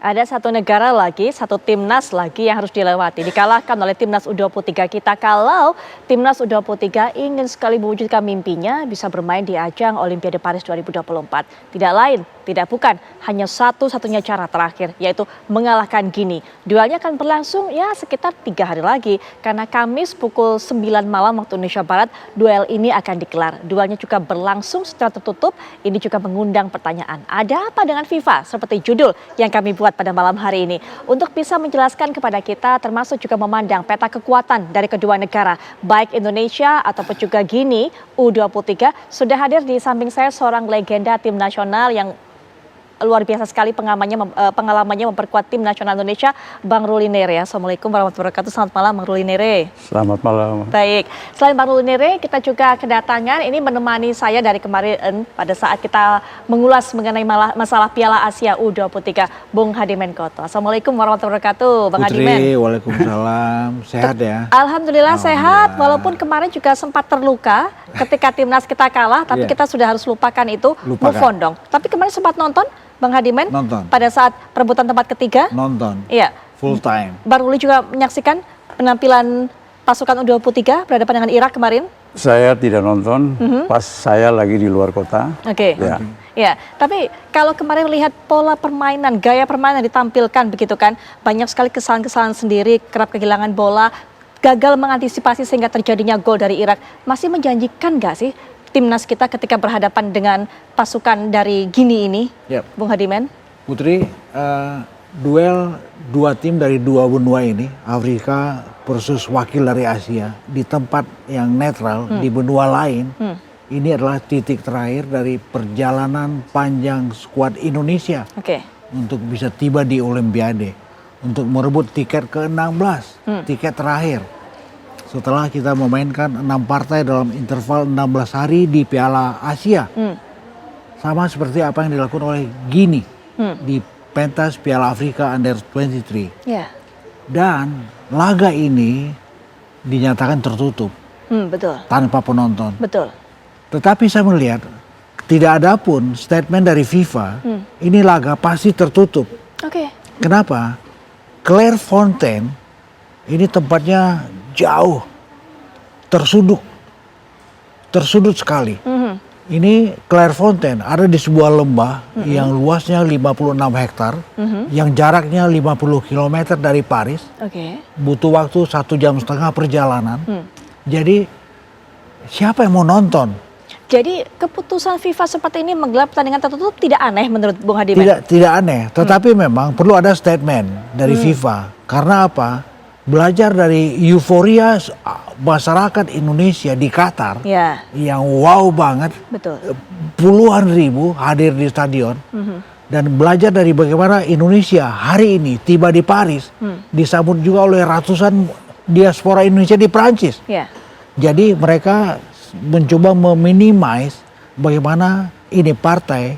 Ada satu negara lagi, satu timnas lagi yang harus dilewati. Dikalahkan oleh timnas U23 kita kalau timnas U23 ingin sekali mewujudkan mimpinya bisa bermain di ajang Olimpiade Paris 2024. Tidak lain, tidak bukan, hanya satu-satunya cara terakhir yaitu mengalahkan Gini. Duelnya akan berlangsung ya sekitar 3 hari lagi karena Kamis pukul 9 malam waktu Indonesia Barat duel ini akan digelar. Duelnya juga berlangsung secara tertutup, ini juga mengundang pertanyaan. Ada apa dengan FIFA? Seperti judul yang kami buat pada malam hari ini untuk bisa menjelaskan kepada kita termasuk juga memandang peta kekuatan dari kedua negara baik Indonesia ataupun juga Gini U23 sudah hadir di samping saya seorang legenda tim nasional yang luar biasa sekali pengalamannya memperkuat tim nasional Indonesia, Bang Ruli Nere. Assalamualaikum warahmatullahi wabarakatuh. Selamat malam Bang Ruli Nere. Selamat malam. Baik, selain Bang Ruli Nere, kita juga kedatangan ini menemani saya dari kemarin pada saat kita mengulas mengenai masalah Piala Asia U23, Bung Hadimen Koto. Assalamualaikum warahmatullahi wabarakatuh, Bang Hadimen. Waalaikumsalam. Sehat ya? Alhamdulillah sehat, walaupun kemarin juga sempat terluka ketika timnas kita kalah, tapi kita sudah harus lupakan itu, move on dong. Tapi kemarin sempat nonton Bang Hadimen, nonton pada saat perebutan tempat ketiga. Nonton. Iya. Full time. Bang Ruli juga menyaksikan penampilan pasukan U23 berhadapan dengan Irak kemarin. Saya tidak nonton, pas saya lagi di luar kota. Oke. Ya. Ya, tapi kalau kemarin lihat pola permainan, gaya permainan ditampilkan begitu kan, banyak sekali kesalahan-kesalahan sendiri, kerap kehilangan bola, gagal mengantisipasi sehingga terjadinya gol dari Irak. Masih menjanjikan nggak sih timnas kita ketika berhadapan dengan pasukan dari Gini ini, Bung Hadimen? Putri, duel dua tim dari dua benua ini, Afrika versus wakil dari Asia, di tempat yang netral, di benua lain, ini adalah titik terakhir dari perjalanan panjang skuad Indonesia untuk bisa tiba di Olimpiade, untuk merebut tiket ke-16, tiket terakhir. Setelah kita memainkan 6 partai dalam interval 16 hari di Piala Asia. Sama seperti apa yang dilakukan oleh Gini di pentas Piala Afrika Under 23. Dan laga ini dinyatakan tertutup. Betul. Tanpa penonton. Betul. Tetapi saya melihat tidak ada pun statement dari FIFA, ini laga pasti tertutup. Kenapa? Clairefontaine ini tempatnya jauh, tersudut sekali. Ini Clairefontaine ada di sebuah lembah yang luasnya 56 hektar, yang jaraknya 50 km dari Paris. Butuh waktu 1,5 jam perjalanan. Jadi siapa yang mau nonton? Jadi keputusan FIFA seperti ini menggelar pertandingan tertutup tidak aneh menurut Bung Hadimen? Tidak aneh, tetapi memang perlu ada statement dari FIFA. Karena apa? Belajar dari euforia masyarakat Indonesia di Qatar yang wow banget. Betul. Puluhan ribu hadir di stadion. Dan belajar dari bagaimana Indonesia hari ini tiba di Paris, disambut juga oleh ratusan diaspora Indonesia di Prancis. Jadi mereka mencoba meminimais bagaimana ini partai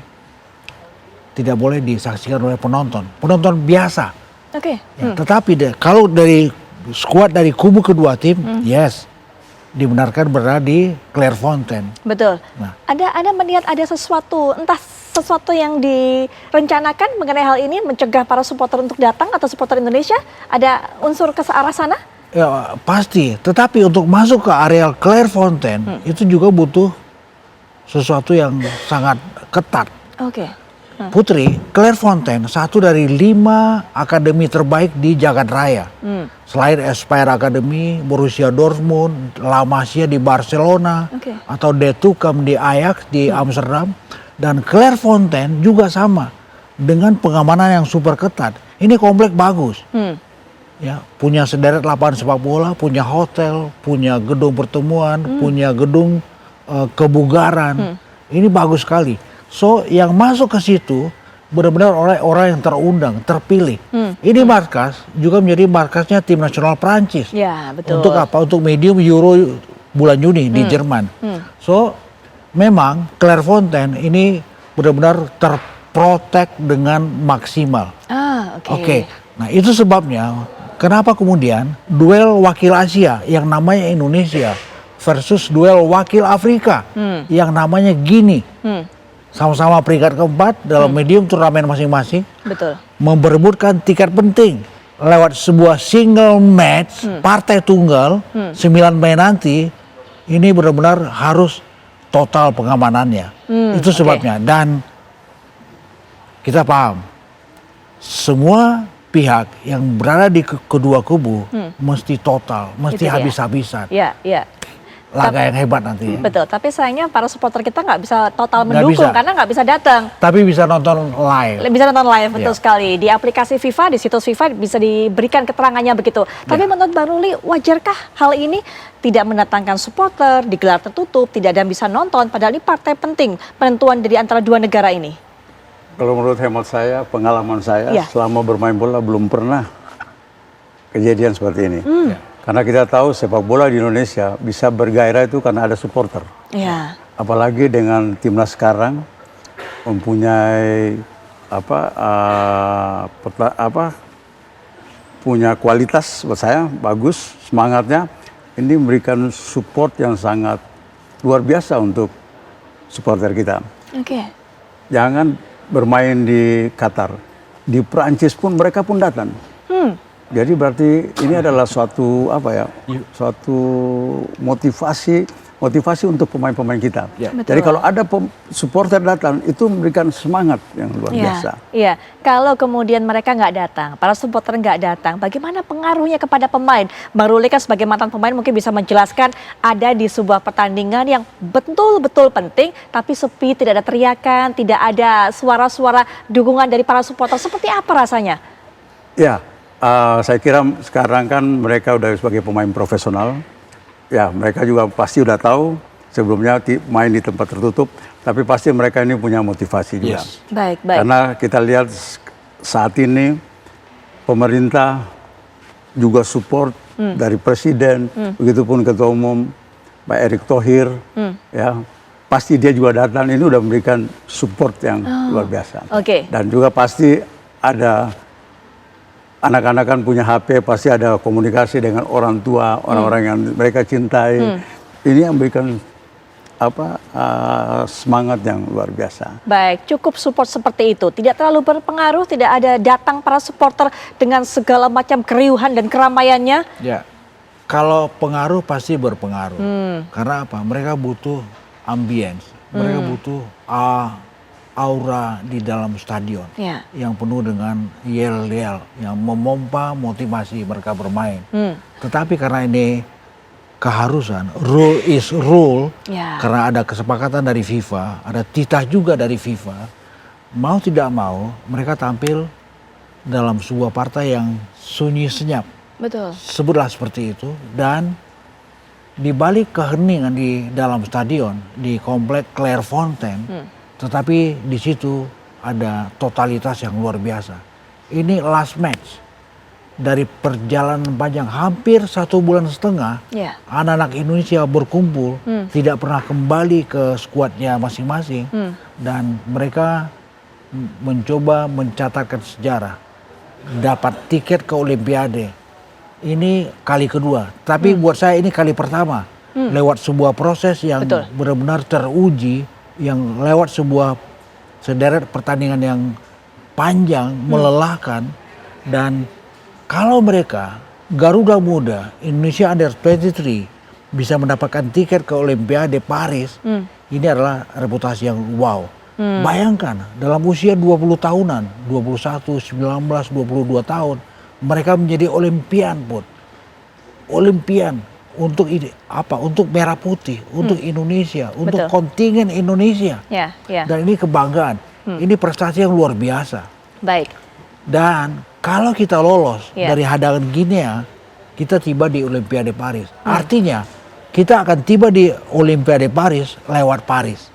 tidak boleh disaksikan oleh penonton biasa. Tetapi kalau dari skuad dari kubu kedua tim, dibenarkan berada di Clairefontaine. Betul. Nah, Anda melihat ada sesuatu, entah sesuatu yang direncanakan mengenai hal ini, mencegah para supporter untuk datang atau supporter Indonesia? Ada unsur ke arah sana? Ya pasti. Tetapi untuk masuk ke areal Clairefontaine itu juga butuh sesuatu yang sangat ketat. Putri, Clairefontaine satu dari 5 akademi terbaik di jagat raya. Selain Aspire Academy, Borussia Dortmund, La Masia di Barcelona, atau De Tucum di Ajax di Amsterdam. Dan Clairefontaine juga sama, dengan pengamanan yang super ketat. Ini komplek bagus. Ya, punya sederet lapangan sepak bola, punya hotel, punya gedung pertemuan, punya gedung kebugaran. Ini bagus sekali. So yang masuk ke situ benar-benar orang yang terundang, terpilih. Ini markas juga menjadi markasnya tim nasional Prancis. Betul. Untuk apa? Untuk medium Euro bulan Juni di Jerman. So memang Clairefontaine ini benar-benar terprotek dengan maksimal. Nah itu sebabnya kenapa kemudian duel wakil Asia yang namanya Indonesia versus duel wakil Afrika yang namanya Gini. sama-sama peringkat keempat dalam medium turnamen masing-masing, Betul. memperebutkan tiket penting lewat sebuah single match partai tunggal 9 Mei nanti, ini benar-benar harus total pengamanannya. Itu sebabnya. Dan kita paham semua pihak yang berada di kedua kubu mesti total, mesti Itu dia. Habis-habisan. Iya, iya. Laga yang hebat nanti. Betul, tapi sayangnya para supporter kita nggak bisa total Nggak mendukung bisa. karena nggak bisa datang. Tapi bisa nonton live. Bisa nonton live, betul Iya. sekali. Di aplikasi FIFA, di situs FIFA bisa diberikan keterangannya begitu. Tapi menurut Bang Ruli, wajarkah hal ini tidak mendatangkan supporter, digelar tertutup, tidak ada yang bisa nonton, padahal ini partai penting penentuan dari antara dua negara ini? Kalau menurut hemat saya, pengalaman saya Iya. selama bermain bola belum pernah kejadian seperti ini. Karena kita tahu sepak bola di Indonesia bisa bergairah itu karena ada supporter. Iya. Apalagi dengan timnas sekarang mempunyai punya kualitas buat saya bagus, semangatnya. Ini memberikan support yang sangat luar biasa untuk supporter kita. Oke. Jangan bermain di Qatar, di Prancis pun mereka pun datang. Jadi berarti ini adalah suatu suatu motivasi untuk pemain-pemain kita. Betul. Jadi kalau ada supporter datang itu memberikan semangat yang luar biasa. Iya, kalau kemudian mereka nggak datang, para supporter nggak datang, bagaimana pengaruhnya kepada pemain? Bang Ruli kan sebagai mantan pemain mungkin bisa menjelaskan ada di sebuah pertandingan yang betul-betul penting, tapi sepi, tidak ada teriakan, tidak ada suara-suara dukungan dari para supporter. Seperti apa rasanya? Ya, saya kira sekarang kan mereka udah sebagai pemain profesional. Ya, mereka juga pasti udah tahu sebelumnya main di tempat tertutup, tapi pasti mereka ini punya motivasi juga. Yes. Baik, baik. Karena kita lihat saat ini pemerintah juga support dari presiden, begitupun ketua umum Pak Erick Thohir, ya pasti dia juga datang. Ini udah memberikan support yang luar biasa. Oke. Dan juga pasti ada anak-anak kan punya HP, pasti ada komunikasi dengan orang tua, orang-orang yang mereka cintai. Ini yang memberikan semangat yang luar biasa. Baik, cukup support seperti itu. Tidak terlalu berpengaruh, tidak ada datang para supporter dengan segala macam keriuhan dan keramaiannya. Ya, kalau pengaruh pasti berpengaruh. Karena apa? Mereka butuh ambience, mereka butuh aura di dalam stadion Ya. yang penuh dengan yel-yel yang memompa motivasi mereka bermain. Tetapi karena ini keharusan, rule is rule, Ya. karena ada kesepakatan dari FIFA, ada titah juga dari FIFA, mau tidak mau mereka tampil dalam sebuah partai yang sunyi senyap. Betul. Sebutlah seperti itu. Dan di balik keheningan di dalam stadion di komplek Clairefontaine, tetapi di situ ada totalitas yang luar biasa. Ini last match dari perjalanan panjang hampir 1,5 bulan. Ya. Anak-anak Indonesia berkumpul, tidak pernah kembali ke skuadnya masing-masing, dan mereka mencoba mencatatkan sejarah, dapat tiket ke Olimpiade. Ini kali kedua, tapi buat saya ini kali pertama lewat sebuah proses yang Betul. benar-benar teruji, yang lewat sebuah sederet pertandingan yang panjang, melelahkan. Dan kalau mereka Garuda Muda Indonesia Under 23 bisa mendapatkan tiket ke Olimpiade Paris, ini adalah reputasi yang wow. Bayangkan dalam usia 20 tahunan, 21, 19, 22 tahun, mereka menjadi Olimpian, Put. Olimpian untuk ini untuk merah putih, untuk Indonesia, untuk Betul. kontingen Indonesia. Ya, ya. Dan ini kebanggaan. Ini prestasi yang luar biasa. Baik. Dan kalau kita lolos Ya. dari hadangan Guinea, kita tiba di Olimpiade Paris. Artinya kita akan tiba di Olimpiade Paris lewat Paris.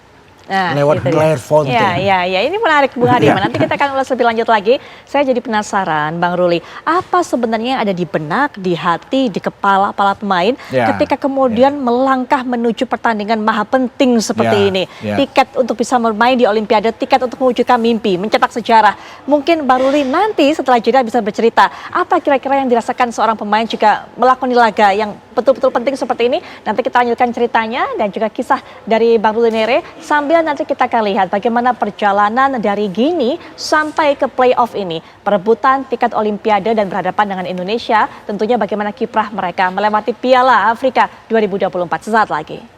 Lewat itu dia. Clairefontaine. Ya, ini menarik Bu Harima. Nanti kita akan ulas lebih lanjut lagi. Saya jadi penasaran, Bang Ruli, apa sebenarnya yang ada di benak, di hati, di kepala para pemain Ya, ketika kemudian melangkah menuju pertandingan maha penting seperti Ya, ini. ya. Tiket untuk bisa bermain di Olimpiade, tiket untuk mewujudkan mimpi, mencetak sejarah. Mungkin Bang Ruli nanti setelah jeda bisa bercerita, apa kira-kira yang dirasakan seorang pemain jika melakoni laga yang betul-betul penting seperti ini. Nanti kita lanjutkan ceritanya dan juga kisah dari Bang Rulinere sambil nanti kita akan lihat bagaimana perjalanan dari Gini sampai ke playoff ini. Perebutan tiket Olimpiade dan berhadapan dengan Indonesia, tentunya bagaimana kiprah mereka melewati Piala Afrika 2024 sesaat lagi.